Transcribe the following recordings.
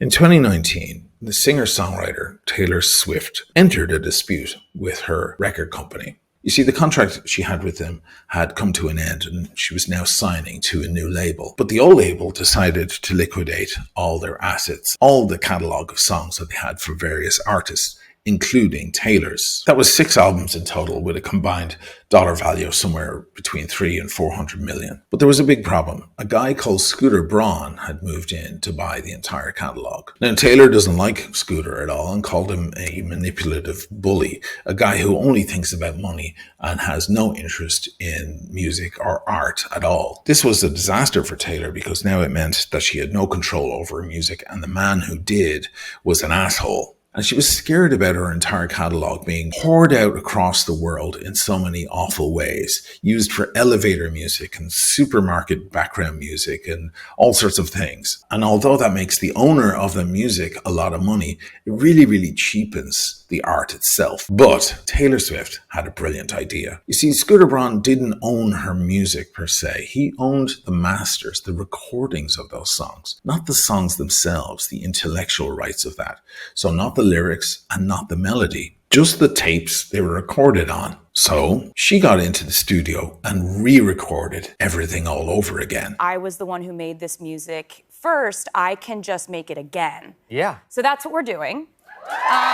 In 2019, the singer-songwriter Taylor Swift entered a dispute with her record company. You see, the contract she had with them had come to an end and she was now signing to a new label. But the old label decided to liquidate all their assets, all the catalogue of songs that they had for various artists, including Taylor's. That was 6 albums in total with a combined dollar value of somewhere between 3 and 400 million. But there was a big problem. A guy called Scooter Braun had moved in to buy the entire catalogue. Now, Taylor doesn't like Scooter at all and called him a manipulative bully, a guy who only thinks about money and has no interest in music or art at all. This was a disaster for Taylor because now it meant that she had no control over her music, and the man who did was an asshole. And she was scared about her entire catalogue being poured out across the world in so many awful ways, used for elevator music and supermarket background music and all sorts of things. And although that makes the owner of the music a lot of money, it really cheapens the art itself. But Taylor Swift had a brilliant idea. You see, Scooter Braun didn't own her music per se. He owned the masters, the recordings of those songs, not the songs themselves, the intellectual rights of that. So not the lyrics and not the melody, just the tapes they were recorded on. So she got into the studio and re-recorded everything all over again. I was the one who made this music first. I can just make it again. Yeah. So that's what we're doing.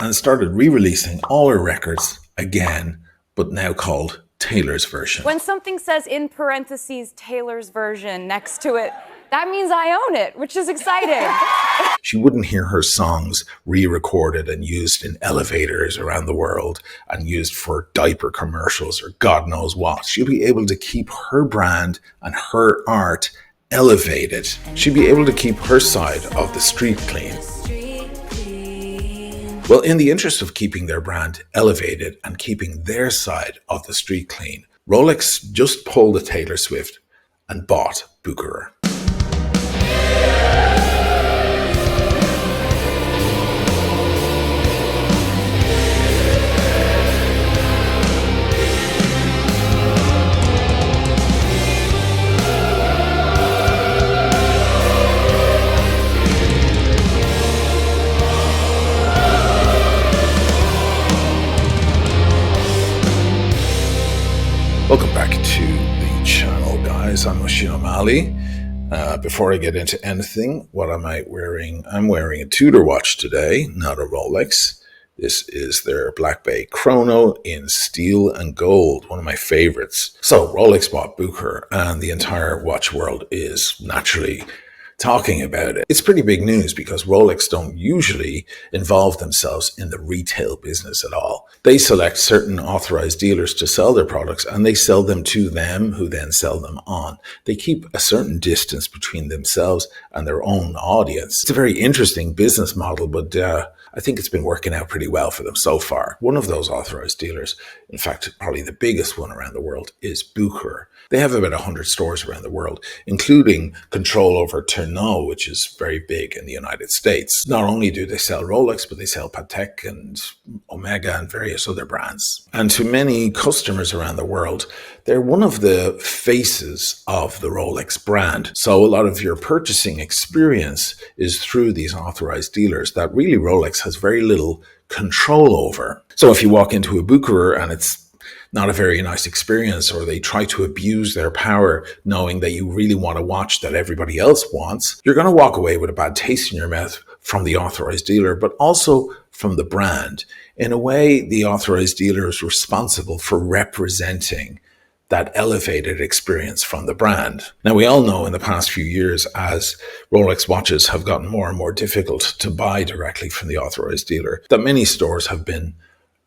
And started re-releasing all her records again, but now called Taylor's version. When something says in parentheses Taylor's version next to it, that means I own it, which is exciting. She wouldn't hear her songs re-recorded and used in elevators around the world and used for diaper commercials or God knows what. She'll be able to keep her brand and her art elevated. She'll be able to keep her side of the street clean. Well, in the interest of keeping their brand elevated and keeping their side of the street clean, Rolex just pulled a Taylor Swift and bought Bucherer. Welcome back to the channel, guys. I'm Oisin O'Malley. Before I get into anything, what am I wearing? I'm wearing a Tudor watch today, not a Rolex. This is their Black Bay Chrono in steel and gold, one of my favorites. So Rolex bought Bucherer and the entire watch world is naturally talking about it. It's pretty big news because Rolex don't usually involve themselves in the retail business at all. They select certain authorized dealers to sell their products and they sell them to them who then sell them on. They keep a certain distance between themselves and their own audience. It's a very interesting business model, but I think it's been working out pretty well for them so far. One of those authorized dealers, in fact, probably the biggest one around the world, is Bucherer. They have about 100 stores around the world, including control over Tourneau, which is very big in the United States. Not only do they sell Rolex, but they sell Patek and Omega and various other brands. And to many customers around the world, they're one of the faces of the Rolex brand. So a lot of your purchasing experience is through these authorized dealers that really Rolex has very little control over. So if you walk into a Bucherer and it's not a very nice experience, or they try to abuse their power knowing that you really want a watch that everybody else wants, you're going to walk away with a bad taste in your mouth from the authorized dealer, but also from the brand. In a way, the authorized dealer is responsible for representing that elevated experience from the brand. Now, we all know in the past few years, as Rolex watches have gotten more and more difficult to buy directly from the authorized dealer, that many stores have been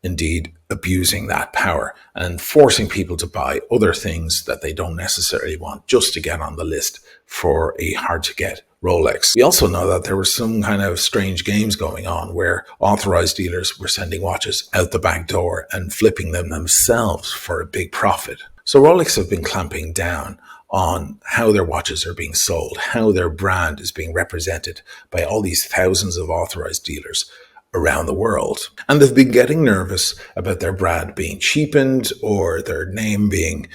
indeed abusing that power and forcing people to buy other things that they don't necessarily want just to get on the list for a hard to get Rolex. We also know that there were some kind of strange games going on where authorized dealers were sending watches out the back door and flipping them themselves for a big profit. So Rolex have been clamping down on how their watches are being sold, how their brand is being represented by all these thousands of authorized dealers around the world. And they've been getting nervous about their brand being cheapened or their name being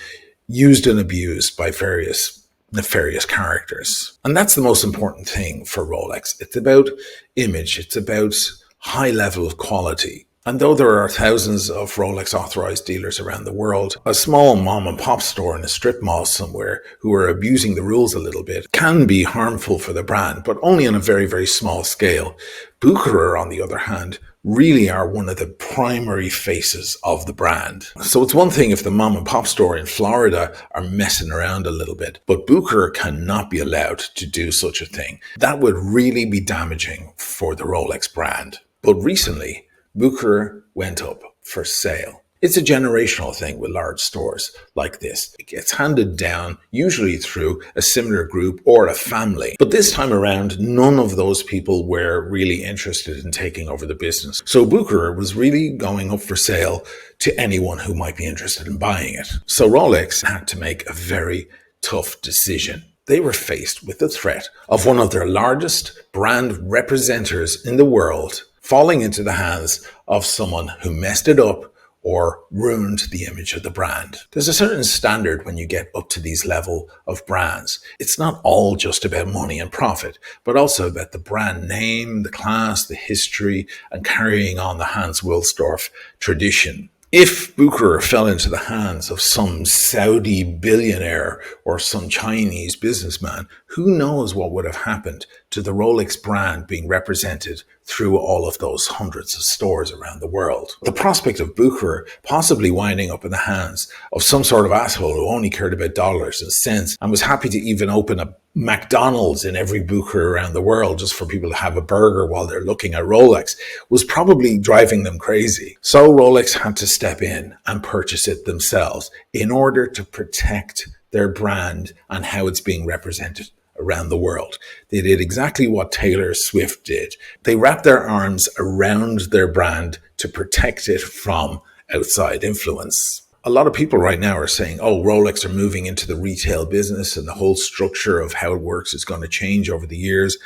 used and abused by various nefarious characters. And that's the most important thing for Rolex. It's about image. It's about high level of quality. And though there are thousands of Rolex authorized dealers around the world, a small mom and pop store in a strip mall somewhere who are abusing the rules a little bit can be harmful for the brand, but only on a very, very small scale. Bucherer, on the other hand, really are one of the primary faces of the brand. So it's one thing if the mom and pop store in Florida are messing around a little bit, but Bucherer cannot be allowed to do such a thing. That would really be damaging for the Rolex brand. But recently, Bucherer went up for sale. It's a generational thing with large stores like this. It gets handed down, usually through a similar group or a family. But this time around, none of those people were really interested in taking over the business. So Bucherer was really going up for sale to anyone who might be interested in buying it. So Rolex had to make a very tough decision. They were faced with the threat of one of their largest brand representatives in the world falling into the hands of someone who messed it up or ruined the image of the brand. There's a certain standard when you get up to these level of brands. It's not all just about money and profit, but also about the brand name, the class, the history, and carrying on the Hans Wilsdorf tradition. If Bucherer fell into the hands of some Saudi billionaire or some Chinese businessman, who knows what would have happened to the Rolex brand being represented through all of those hundreds of stores around the world. The prospect of Bucherer possibly winding up in the hands of some sort of asshole who only cared about dollars and cents and was happy to even open a McDonald's in every Bucherer around the world just for people to have a burger while they're looking at Rolex was probably driving them crazy. So Rolex had to step in and purchase it themselves in order to protect their brand and how it's being represented around the world. They did exactly what Taylor Swift did. They wrapped their arms around their brand to protect it from outside influence. A lot of people right now are saying, oh, Rolex are moving into the retail business and the whole structure of how it works is going to change over the years.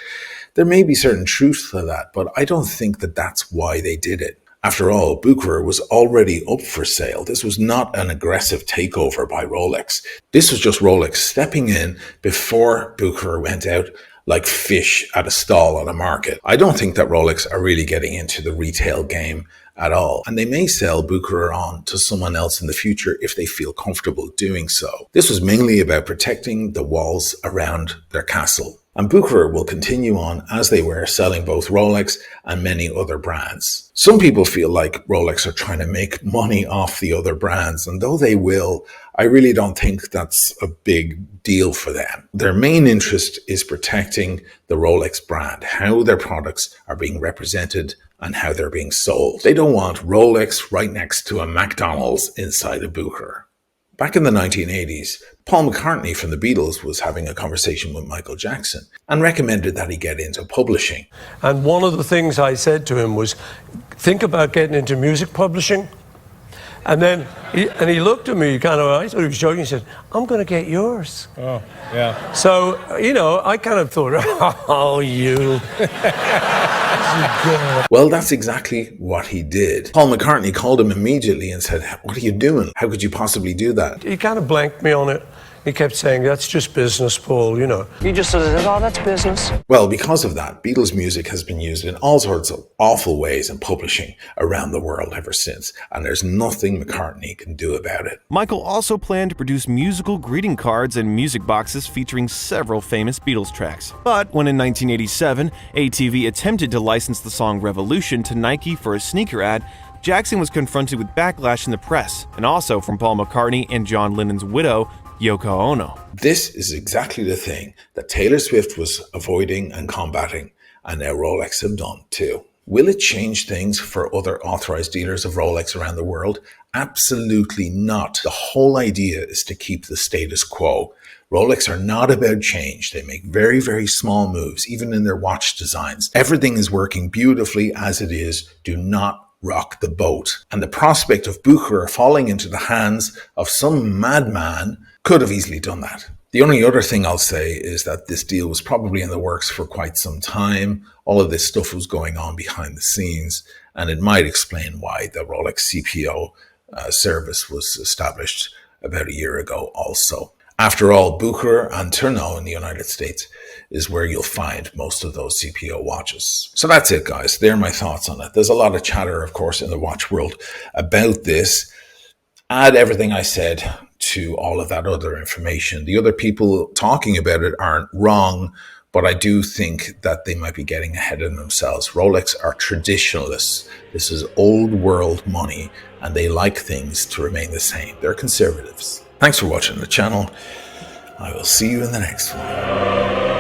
There may be certain truth to that, but I don't think that that's why they did it. After all, Bucherer was already up for sale. This was not an aggressive takeover by Rolex. This was just Rolex stepping in before Bucherer went out like fish at a stall on a market. I don't think that Rolex are really getting into the retail game at all. And they may sell Bucherer on to someone else in the future if they feel comfortable doing so. This was mainly about protecting the walls around their castle. And Bucherer will continue on as they were, selling both Rolex and many other brands. Some people feel like Rolex are trying to make money off the other brands, and though they will, I really don't think that's a big deal for them. Their main interest is protecting the Rolex brand, how their products are being represented and how they're being sold. They don't want Rolex right next to a McDonald's inside a Bucherer. Back in the 1980s, Paul McCartney from the Beatles was having a conversation with Michael Jackson and recommended that he get into publishing. And one of the things I said to him was, think about getting into music publishing. And then he looked at me kind of, I thought he was joking, he said, I'm going to get yours. Oh, yeah. So, I kind of thought, oh, you. Well, that's exactly what he did. Paul McCartney called him immediately and said, what are you doing? How could you possibly do that? He kind of blanked me on it. He kept saying, that's just business, Paul, You just said, oh, that's business. Well, because of that, Beatles music has been used in all sorts of awful ways in publishing around the world ever since, and there's nothing McCartney can do about it. Michael also planned to produce musical greeting cards and music boxes featuring several famous Beatles tracks. But when in 1987, ATV attempted to license the song Revolution to Nike for a sneaker ad, Jackson was confronted with backlash in the press, and also from Paul McCartney and John Lennon's widow, Yoko Ono. This is exactly the thing that Taylor Swift was avoiding and combating, and now Rolex have done too. Will it change things for other authorized dealers of Rolex around the world? Absolutely not. The whole idea is to keep the status quo. Rolex are not about change. They make very, very small moves, even in their watch designs. Everything is working beautifully as it is. Do not rock the boat. And the prospect of Bucherer falling into the hands of some madman could have easily done that. The only other thing I'll say is that this deal was probably in the works for quite some time. All of this stuff was going on behind the scenes, and it might explain why the Rolex CPO service was established about a year ago also. After all, Bucherer and Tourneau in the United States is where you'll find most of those CPO watches. So that's it, guys. They're my thoughts on it. There's a lot of chatter, of course, in the watch world about this. Add everything I said to all of that other information. The other people talking about it aren't wrong, but I do think that they might be getting ahead of themselves. Rolex are traditionalists. This is old world money, and they like things to remain the same. They're conservatives. Thanks for watching the channel. I will see you in the next one.